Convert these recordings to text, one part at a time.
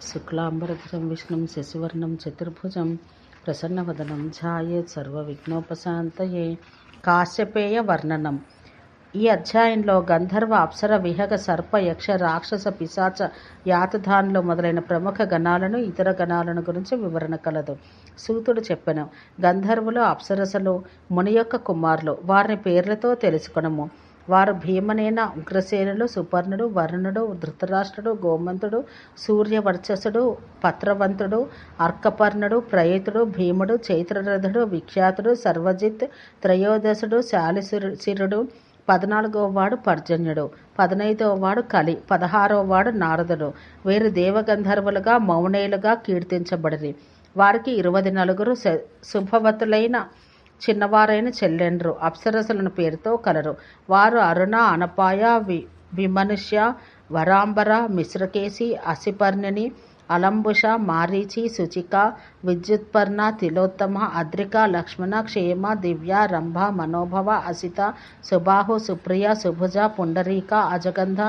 శుక్లాంబరధరం విష్ణుం శశివర్ణం చతుర్భుజం ప్రసన్నవదనం ధ్యాయేత్ సర్వవిఘ్నోపశాంతయే. కాశ్యపేయ వర్ణనం. ఈ అధ్యాయంలో గంధర్వ, అప్సర, విహగ, సర్ప, యక్ష, రాక్షస, పిశాచ, యాతధానులు మొదలైన ప్రముఖ గణాలను, ఇతర గణాలను గురించి వివరణ కలదు. సూతుడు చెప్పెను, గంధర్వులు, అప్సరసలు ముని యొక్క కుమారులు. వారిని పేర్లతో తెలుసుకొనము. వారు భీమనేన, ఉగ్రసేనుడు, సుపర్ణుడు, వరుణుడు, ధృతరాష్ట్రుడు, గోమంతుడు, సూర్యవర్చసుడు, పత్రవంతుడు, అర్కపర్ణుడు, ప్రయతుడు, భీముడు, చైత్రరథుడు, విఖ్యాతుడు, సర్వజిత్, త్రయోదశుడు, శాలిశిరుడు, 14వవాడు పర్జన్యుడు, 15వవాడు కలి, 16వవాడు నారదుడు. వీరు దేవగంధర్వులుగా మౌనేయులుగా కీర్తించబడిరి. వారికి 24 శుభవతులైన చిన్నవారైన చెల్లెండ్రు అప్సరసలను పేరుతో కలరు. వారు అరుణ, అనపాయ, విమనుష్య, వరాంబర, మిశ్రకేశి, అసిపర్ణిని, అలంబుష, మారీచి, శుచిక, విద్యుత్పర్ణ, తిలోత్తమ, అద్రిక, లక్ష్మణ, క్షేమ, దివ్య, రంభ, మనోభవ, అసిత, సుబాహు, సుప్రియ, సుభుజ, పుండరీక, అజగంధ,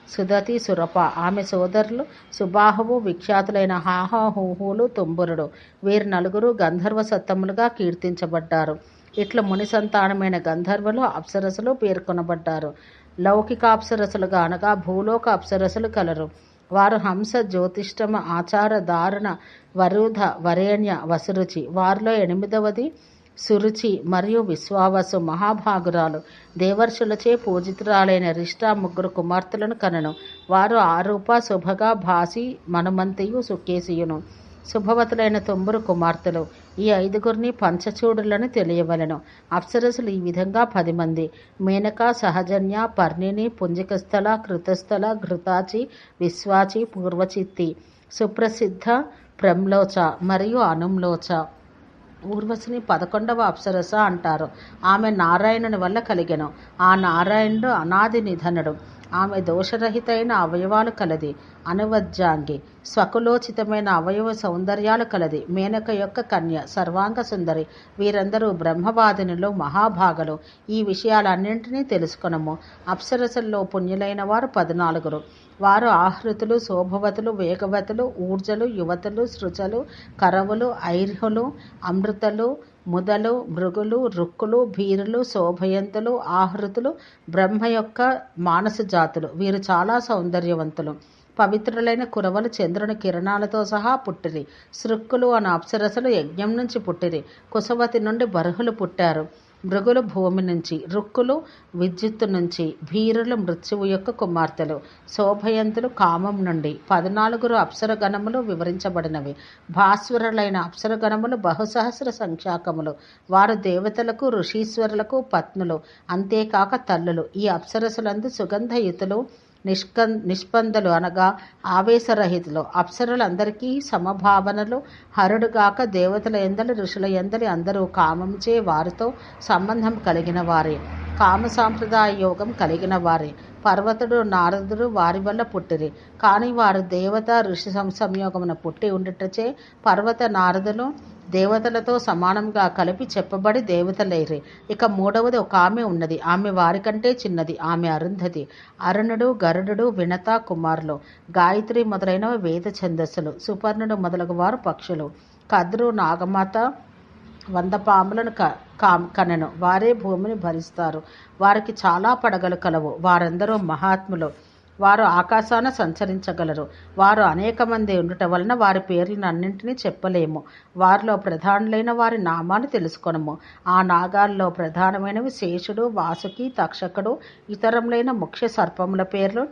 సుదతి, సురప. ఆమె సోదరులు సుబాహువు, విఖ్యాతులైన హాహ, హూహులు, తుంబురుడు. వీరు 4 గంధర్వ సత్తములుగా కీర్తించబడ్డారు. ఇట్లా ముని సంతానమైన గంధర్వులు, అప్సరసులు పేర్కొనబడ్డారు. లౌకిక అప్సరసులుగా అనగా భూలోక అప్సరసులు కలరు. వారు హంస, జ్యోతిష్టమ, ఆచార, దారుణ, వరుధ, వరేణ్య, వసురుచి. వారిలో 8వది సురుచి మరియు విశ్వావసు మహాభాగురాలు. దేవర్షులచే పూజితురాలైన రిష్ట 3 కుమార్తెలను కనెను. వారు ఆరూప, శుభగ, భాసి, మనుమంతియు, సుకేశియును. శుభవతులైన 9 కుమార్తెలు. ఈ 5గురిని పంచచూడులని తెలియవలెను. అప్సరసులు ఈ విధంగా 10 మంది: మేనక, సహజన్య, పర్ణిని, పుంజికస్థల, కృతస్థల, ఘృతాచి, విశ్వాచి, పూర్వచిత్తి, సుప్రసిద్ధ, ప్రంలోచ మరియు అనుంలోచ. ఊర్వశిని 11వ అప్సరస అంటారు. ఆమె నారాయణుని వల్ల కలిగెను. ఆ నారాయణుడు అనాది నిధనుడు. ఆమె దోషరహితైన అవయవాలు కలది, అనువజ్జాంగి, స్వకులోచితమైన అవయవ సౌందర్యాలు కలది. మేనక యొక్క కన్య, సర్వాంగ సుందరి. వీరందరూ బ్రహ్మవాదినులు, మహాభాగలు. ఈ విషయాలన్నింటినీ తెలుసుకొనము. అప్సరసల్లో పుణ్యులైన వారు 14. వారు ఆహృతులు, శోభవతులు, వేగవతులు, ఊర్జలు, యువతులు, సృజలు, కరవులు, ఐర్హులు, అమృతలు, ముదలు, భృగులు, రుక్కులు, భీరులు, శోభయంతులు, ఆహృతులు బ్రహ్మ యొక్క మానస జాతులు. వీరు చాలా సౌందర్యవంతులు. పవిత్రులైన కురవలు చంద్రుని కిరణాలతో సహా పుట్టిరి. సృక్కులు అను అప్సరసలు యజ్ఞం నుంచి పుట్టిరి. కుశవతి నుండి బర్హులు పుట్టారు. భృగులు భూమి నుంచి, రుక్కులు విద్యుత్తు నుంచి, భీరులు మృత్యువు యొక్క కుమార్తెలు, శోభయంతులు కామం నుండి. 14 అప్సరగణములు వివరించబడినవి. భాస్వరులైన అప్సరగణములు బహుసహస్ర సంఖ్యాకములు. వారు దేవతలకు, ఋషీశ్వరులకు పత్నులు, అంతేకాక తల్లులు. ఈ అప్సరసులందు సుగంధయుతులు, నిష్పందలు అనగా ఆవేశరహితులు. అప్సరులందరికీ సమభావనలు. హరుడుగాక దేవతల ఎందలి, ఋషుల ఎందలి అందరూ కామంచే వారితో సంబంధం కలిగిన వారే, కామ సాంప్రదాయ యోగం కలిగిన వారే. పర్వతుడు, నారదుడు వారి వల్ల పుట్టిరి. కానీ వారు దేవత ఋషి సంయోగమున పుట్టి ఉండుటచే పర్వత, నారదులు దేవతలతో సమానంగా కలిపి చెప్పబడి దేవతలేరి. ఇక 3వది ఒక ఆమె ఉన్నది. ఆమె వారికంటే చిన్నది. ఆమె అరుంధతి. అరుణుడు, గరుడు, వినత కుమారులు. గాయత్రి మొదలైనవి వేద ఛందస్సులు. సుపర్ణుడు మొదలగు వారు పక్షులు. కద్రు, నాగమాత 100 పాములను కనెను. వారే భూమిని భరిస్తారు. వారికి చాలా పడగలు కలవు. వారందరూ మహాత్ములు. వారు ఆకాశాన సంచరించగలరు. వారు అనేక మంది ఉండుట వలన వారి పేర్లను అన్నింటినీ చెప్పలేము. వారిలో ప్రధానులైన వారి నామాలు తెలుసుకొనము. ఆ నాగాల్లో ప్రధానమైనవి శేషుడు, వాసుకి, తక్షకుడు. ఇతరములైన ముఖ్య సర్పముల పేర్లు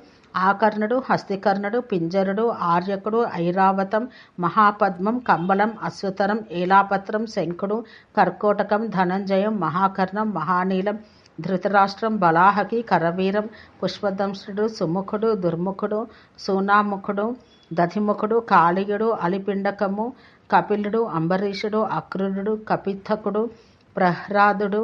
ఆకర్ణుడు, హస్తికర్ణుడు, పింజరుడు, ఆర్యకుడు, ఐరావతం, మహాపద్మం, కంబలం, అశ్వతరం, ఏలాపత్రం, శంఖుడు, కర్కోటకం, ధనంజయం, మహాకర్ణం, మహానీలం, ధృతరాష్ట్రం, బలాహకి, కరవీరం, పుష్పదంశుడు, సుముఖుడు, దుర్ముఖుడు, సూనాముఖుడు, దధిముఖుడు, కాళీయుడు, అలిపిండకము, కపిలుడు, అంబరీషుడు, అక్రూరుడు, కపిత్తకుడు, ప్రహ్లాదుడు,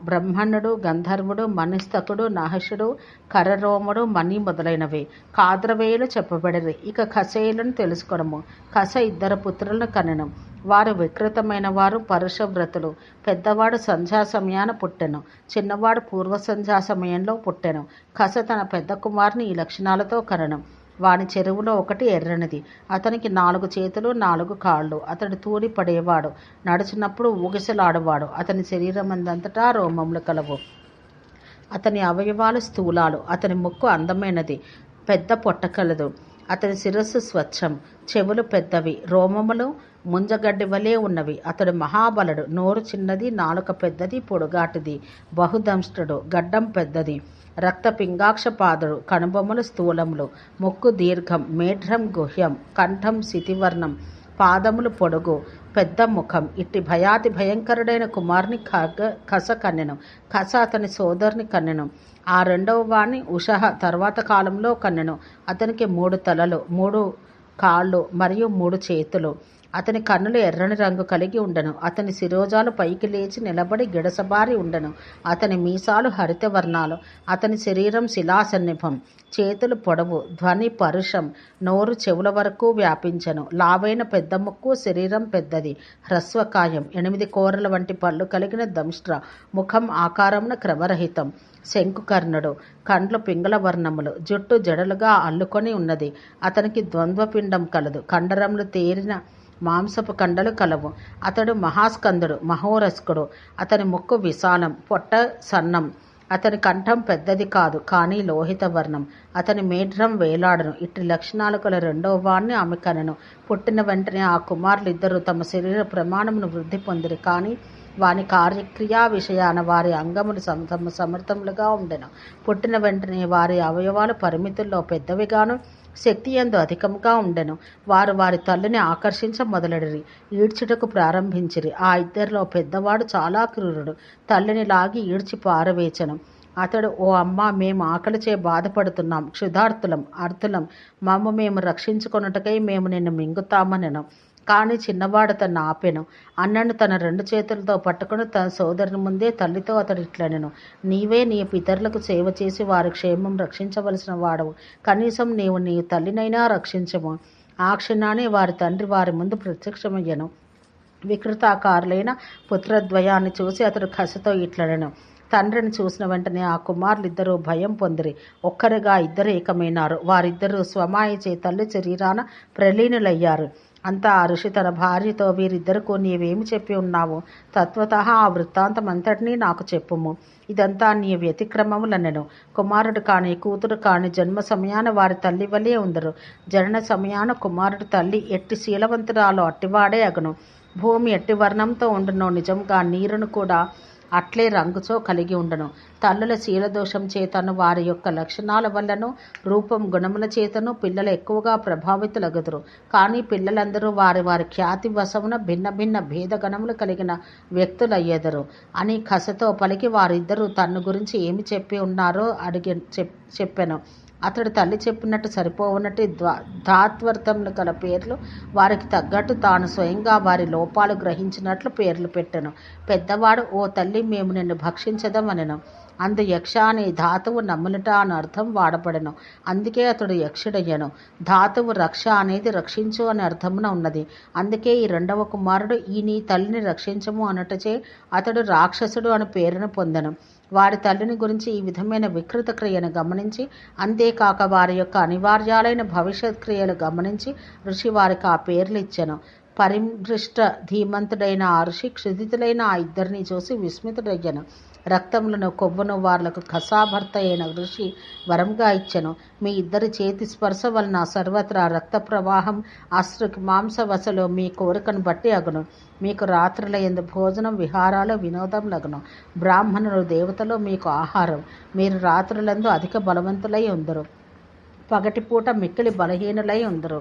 బ్రహ్మణుడు, గంధర్వుడు, మనిస్తకుడు, నహషుడు, కరరోముడు, మణి మొదలైనవి. కాద్రవేయులు చెప్పబడిరి. ఇక కసేయులను తెలుసుకొనము. కస 2 పుత్రులను కనెను. వారు వికృతమైన వారు, పరుషవ్రతులు. పెద్దవాడు సంధ్యా సమయాన పుట్టెను, చిన్నవాడు పూర్వ సంధ్యా సమయంలో పుట్టెను. కస తన పెద్ద కుమారుని ఈ లక్షణాలతో కనెను. వాని చెరువులో ఒకటి ఎర్రనిది. అతనికి 4 చేతులు 4 కాళ్ళు. అతడు తూడి పడేవాడు. నడుచున్నప్పుడు ఊగిసలాడువాడు. అతని శరీరమందంతటా రోమములు కలవు. అతని అవయవాలు స్థూలాలు. అతని ముక్కు అందమైనది, పెద్ద పొట్ట కలదు. అతని శిరస్సు స్వచ్ఛం, చెవులు పెద్దవి, రోమములు ముంజగడ్డి వలె ఉన్నవి. అతడు మహాబలుడు. నోరు చిన్నది, నాలుక పెద్దది, పొడుగాటిది, బహుదంష్టుడు, గడ్డం పెద్దది, రక్త పింగాక్షపాదుడు, కనుబొమ్మలు స్థూలములు, ముక్కు దీర్ఘం, మేఢ్రం గుహ్యం, కంఠం శితివర్ణం, పాదములు పొడుగు, పెద్ద ముఖం. ఇట్టి భయాతి భయంకరుడైన కుమారుని కస కన్నెను. కస అతని సోదరుని కన్నెను. ఆ రెండవ వాణ్ణి ఉషః తర్వాత కాలంలో కన్నెను. అతనికి 3 తలలు, 3 కాళ్ళు మరియు 3 చేతులు. అతని కన్నులు ఎర్రని రంగు కలిగి ఉండెను. అతని శిరోజాలు పైకి లేచి నిలబడి గిడసబారి ఉండెను. అతని మీసాలు హరిత వర్ణాలు. అతని శరీరం శిలాసన్నిభం, చేతులు పొడవు, ధ్వని పరుషం, నోరు చెవుల వరకు వ్యాపించెను. లావైన పెద్ద ముక్కు, శరీరం పెద్దది, హ్రస్వకాయం, 8 కోరల వంటి పళ్ళు కలిగిన దంష్ట్ర, ముఖం ఆకారమున క్రమరహితం, శంకుకర్ణుడు, కండ్లు పింగళ వర్ణములు, జుట్టు జడలుగా అల్లుకొని ఉన్నది. అతనికి ద్వంద్వపిండం కలదు. కండరములు తేరిన మాంసపు కండలు కలవు. అతడు మహాస్కందుడు, మహోరస్కుడు. అతని ముక్కు విశాలం, పొట్ట సన్నం. అతని కంఠం పెద్దది కాదు, కానీ లోహిత వర్ణం. అతని మేఢ్రం వేలాడను. ఇట్టి లక్షణాలు గల రెండవ వాణ్ణి ఆమె కనెను. పుట్టిన వెంటనే ఆ కుమారులిద్దరూ తమ శరీర ప్రమాణమును వృద్ధి పొందిరి. కానీ వాని కార్యక్రియా విషయాన వారి అంగములు సమర్థములుగా ఉండెను. పుట్టిన వెంటనే వారి అవయవాలు పరిమితుల్లో పెద్దవిగాను శక్తి యందు అధికముగా ఉండెను. వారు వారి తల్లిని ఆకర్షించ మొదలెడిరి, ఈడ్చుటకు ప్రారంభించిరి. ఆ ఇద్దరిలో పెద్దవాడు చాలా క్రూరుడు. తల్లిని లాగి ఈడ్చి పారవేచెను. అతడు, ఓ అమ్మ, మేము ఆకలిచే బాధపడుతున్నాం, క్షుధార్తులం, అర్థులం. మమ్ము మేము రక్షించుకొనుటకై మేము నిన్ను మింగుతామనెను. కానీ చిన్నవాడు తను ఆపెను. అన్నను తన 2 చేతులతో పట్టుకుని తన సోదరుని ముందే తల్లితో అతడు ఇట్లనెను, నీవే నీ పితరులకు సేవ చేసి వారి క్షేమం రక్షించవలసిన వాడవు. కనీసం నీవు నీ తల్లినైనా రక్షించము. ఆ క్షణాన్ని వారి తండ్రి వారి ముందు ప్రత్యక్షమయ్యను. వికృతాకారులైన పుత్రద్వయాన్ని చూసి అతడు కసితో ఇట్లనెను. తండ్రిని చూసిన వెంటనే ఆ కుమారులిద్దరూ భయం పొందిరి. ఒక్కరిగా ఇద్దరు ఏకమైనారు. వారిద్దరూ స్వమాయచే తల్లి శరీరాన ప్రలీనులయ్యారు. అంతా ఆ ఋషి తన భార్యతో, వీరిద్దరికూ నీవేమి చెప్పి ఉన్నావు? తత్వతః ఆ వృత్తాంతం అంతటినీ నాకు చెప్పుము. ఇదంతా నీ వ్యతిక్రమములనెను. కుమారుడు కాని కూతురు కాని జన్మ సమయాన వారి తల్లి వలె ఉందరు. జనన సమయాన కుమారుడు తల్లి ఎట్టి శీలవంతురాలో అట్టివాడే అగును. భూమి ఎట్టి వర్ణంతో ఉండునో నిజంగా నీరును కూడా అట్లే రంగుతో కలిగి ఉండను. తల్లుల శీలదోషం చేతను, వారి యొక్క లక్షణాల వల్లను, రూపం గుణముల చేతను పిల్లలు ఎక్కువగా ప్రభావితులగుదురు. కానీ పిల్లలందరూ వారి వారి ఖ్యాతి వశమున భిన్న భిన్న భేదగణములు కలిగిన వ్యక్తులయ్యెదరు అని కసతో పలికి వారిద్దరూ తన్ను గురించి ఏమి చెప్పి ఉన్నారో చెప్పెను. అతడు తల్లి చెప్పినట్టు సరిపోవునట్టు ధాత్వర్థములు గల పేర్లు వారికి తగ్గట్టు తాను స్వయంగా వారి లోపాలు గ్రహించినట్లు పేర్లు పెట్టెను. పెద్దవాడు, ఓ తల్లి, మేము నిన్ను భక్షించదమనెను. అందు యక్ష అనే ధాతువు నమ్మునుట అని అర్థం వాడబడెను. అందుకే అతడు యక్షుడయ్యను. ధాతువు రక్ష అనేది రక్షించు అనే అర్థమున ఉన్నది. అందుకే ఈ రెండవ కుమారుడు ఈ నీ తల్లిని రక్షించము అనుటచే అతడు రాక్షసుడు అని పేరును పొందెను. వారి తల్లిని గురించి ఈ విధమైన వికృత క్రియను గమనించి, అంతేకాక వారి యొక్క అనివార్యాలైన భవిష్యత్ క్రియలు గమనించి ఋషి వారికి ఆ పేర్లు ఇచ్చెను. పరిమృష్ట ధీమంతుడైన ఆ ఋషి క్షుధితులైన ఆ ఇద్దరిని చూసి విస్మితుడయ్యను. రక్తములను కొవ్వును వార్లకు కసాభర్త అయిన ఋషి వరంగా ఇచ్చెను. మీ ఇద్దరి చేతి స్పర్శ వలన సర్వత్రా రక్త ప్రవాహం, అశ్రుకి మాంసవసలు మీ కోరికను బట్టి అగును. మీకు రాత్రుల యందు భోజనం, విహారాలు, వినోదం లగును. బ్రాహ్మణులు, దేవతలు మీకు ఆహారం. మీరు రాత్రులందు అధిక బలవంతులై ఉందరు, పగటిపూట మిక్కిలి బలహీనులై ఉందరు.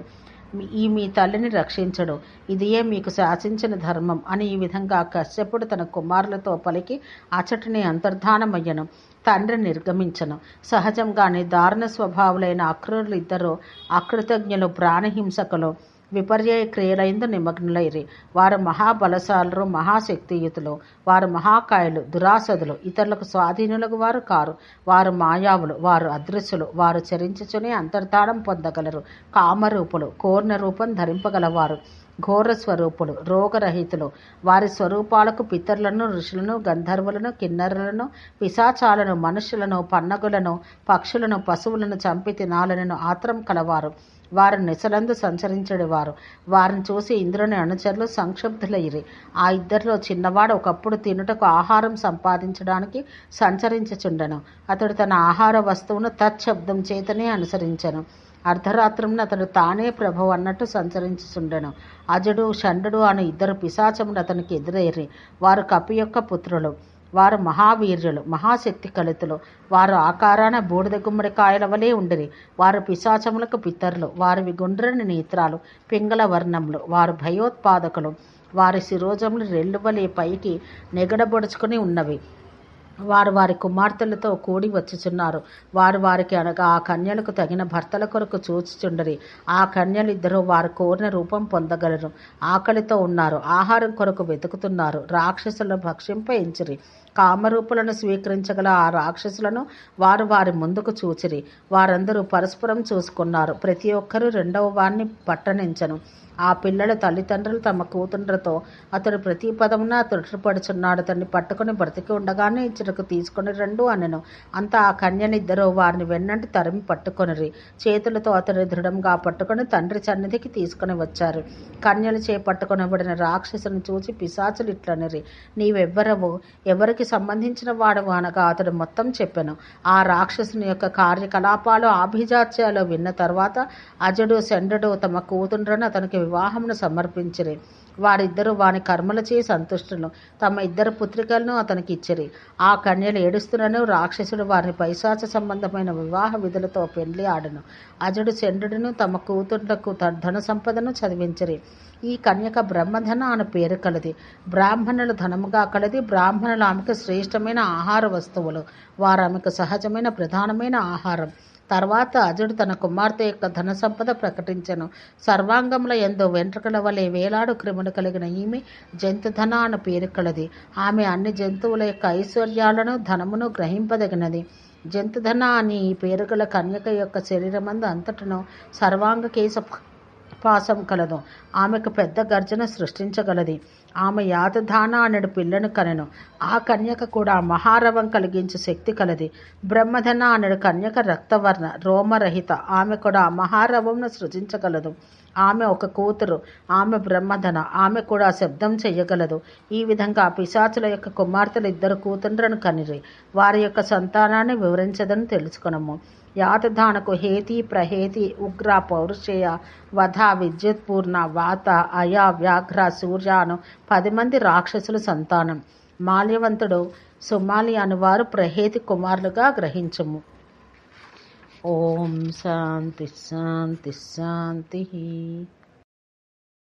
మీ తల్లిని రక్షించడు, ఇదియే మీకు శాసించిన ధర్మం అని ఈ విధంగా కశ్యపుడు తన కుమారులతో పలికి అచటిని అంతర్ధానమయ్యను. తండ్రి నిర్గమించను. సహజంగానే దారుణ స్వభావులైన అక్రూరులు ఇద్దరు అకృతజ్ఞులు, ప్రాణహింసకులు, విపర్యయ క్రియలైందు నిమగ్నులైరి. వారు మహాబలశాలురు, మహాశక్తియుతులు. వారు మహాకాయులు, దురాసదులు, ఇతరులకు స్వాధీనులకు వారు కారు. వారు మాయావులు, వారు అదృశ్యులు. వారు చరించుచునే అంతర్ధానం పొందగలరు. కామరూపులు, కోర్ణ రూపం ధరింపగలవారు. ఘోర స్వరూపులు, రోగరహితులు. వారి స్వరూపాలకు పితరులను, ఋషులను, గంధర్వులను, కిన్నరులను, పిశాచాలను, మనుషులను, పన్నగులను, పక్షులను, పశువులను చంపి తినాలనను ఆత్రం కలవారు. వారు నిశలందు సంచరించడివారు. వారిని చూసి ఇంద్రుని అనుచరులు సంక్షుబ్ధులైరి. ఆ ఇద్దరిలో చిన్నవాడు ఒకప్పుడు తినుటకు ఆహారం సంపాదించడానికి సంచరించుచుండెను. అతడు తన ఆహార వస్తువును తచ్చబ్దం చేతనే అనుసరించెను. అర్ధరాత్రమున అతడు తానే ప్రభువు అన్నట్టు సంచరించుచుండెను. అజుడు, షండు అను ఇద్దరు పిశాచములు అతనికి ఎదురేరి. వారు కపి యొక్క పుత్రులు. వారు మహావీర్యులు, మహాశక్తి కలితులు. వారు ఆకారాన బూడిద గుమ్మడికాయల వలె ఉండిరి. వారు పిశాచములకు పితరులు. వారివి గుండ్రని నేత్రాలు, పింగళ వర్ణములు. వారు భయోత్పాదకులు. వారి శిరోజములు రెల్లువలే పైకి నెగడబొడుచుకుని ఉన్నవి. వారు వారి కుమార్తెలతో కూడి వచ్చుచున్నారు. వారు వారికి అనగా ఆ కన్యలకు తగిన భర్తల కొరకు చూచుచుండరి. ఆ కన్యలిద్దరూ వారు కోరిన రూపం పొందగలరు. ఆకలితో ఉన్నారు, ఆహారం కొరకు వెతుకుతున్నారు. రాక్షసులను భక్షింప ఎంచిరి. కామరూపులను స్వీకరించగల ఆ రాక్షసులను వారు వారి ముందుకు చూచిరి. వారందరూ పరస్పరం చూసుకున్నారు. ప్రతి ఒక్కరూ రెండవ వారిని పట్టనించను. ఆ పిల్లల తల్లిదండ్రులు తమ కూతుండ్రతో, అతడు ప్రతి పదమున తొట్రుపడుచున్నాడు, అతన్ని పట్టుకుని బ్రతికి ఉండగానే ఇచ్చటకు తీసుకుని రండు అనెను. అంతా ఆ కన్యనిద్దరూ వారిని వెన్నంటి తరిమి పట్టుకొనిరి. చేతులతో అతడిని దృఢంగా పట్టుకొని తండ్రి సన్నిధికి తీసుకుని వచ్చారు. కన్యలు చేపట్టుకొనబడిన రాక్షసుని చూచి పిశాచులు ఇట్లనిరి, నీవెవ్వరవు, ఎవరికి సంబంధించిన వాడవు అనగా అతడు మొత్తం చెప్పెను. ఆ రాక్షసుని యొక్క కార్యకలాపాలు, ఆభిజాత్యాలు విన్న తర్వాత అజుడు, షండు తమ కూతుండ్రను అతనికి వివాహమును సమర్పించిరి. వారిద్దరూ వాని కర్మలచే సంతుష్టులు. తమ ఇద్దరు పుత్రికలను అతనికి ఇచ్చిరి. ఆ కన్యలు ఏడుస్తున్నను రాక్షసుడు వారిని పైశాచ సంబంధమైన వివాహ విధులతో పెండ్లి ఆడను. అజుడు, షండును తమ కూతుళ్లకు ధన సంపదను చదివించిరి. ఈ కన్యక బ్రహ్మధన అను పేరు కలది. బ్రాహ్మణులు ధనముగా కలది. బ్రాహ్మణులు ఆమెకు శ్రేష్టమైన ఆహార వస్తువులు. వారు ఆమెకు సహజమైన ప్రధానమైన ఆహారం. తర్వాత అజుడు తన కుమార్తె యొక్క ధన సంపద ప్రకటించెను. సర్వాంగముల యందు వెంట్రుకల వలె వేలాడు క్రిములు కలిగిన ఈమె జంతుధన అను పేరు కలది. ఆమె అన్ని జంతువుల యొక్క ఐశ్వర్యాలను, ధనమును గ్రహింపదగినది. జంతుధన అని ఈ పేరు గల కన్యక యొక్క శరీరమందు అంతటను సర్వాంగ కేశ పాసం కలదు. ఆమెకు పెద్ద గర్జన సృష్టించగలది. ఆమె యాతధాన అనడు పిల్లను కనెను. ఆ కన్యక కూడా మహారవం కలిగించే శక్తి కలది. బ్రహ్మధన అనడు కన్యక రక్తవర్ణ, రోమరహిత. ఆమె కూడా మహారవంను సృజించగలదు. ఆమె ఒక కూతురు. ఆమె బ్రహ్మధన. ఆమె కూడా శబ్దం చెయ్యగలదు. ఈ విధంగా పిశాచుల యొక్క కుమార్తెలు ఇద్దరు కూతుండ్రను కనిరి. వారి యొక్క సంతానాన్ని వివరించదని తెలుసుకునము. యాతధానకు హేతి, ప్రహేతి, ఉగ్ర, పౌరుషేయ, వధ, విద్యుత్పూర్ణ, వాత, అయ, వ్యాఘ్ర, సూర్య అను 10 మంది రాక్షసుల సంతానం. మాల్యవంతుడు, సుమాలి అనువారు ప్రహేతి కుమారులుగా గ్రహించుము. ఓం శాంతి శాంతి శాంతి.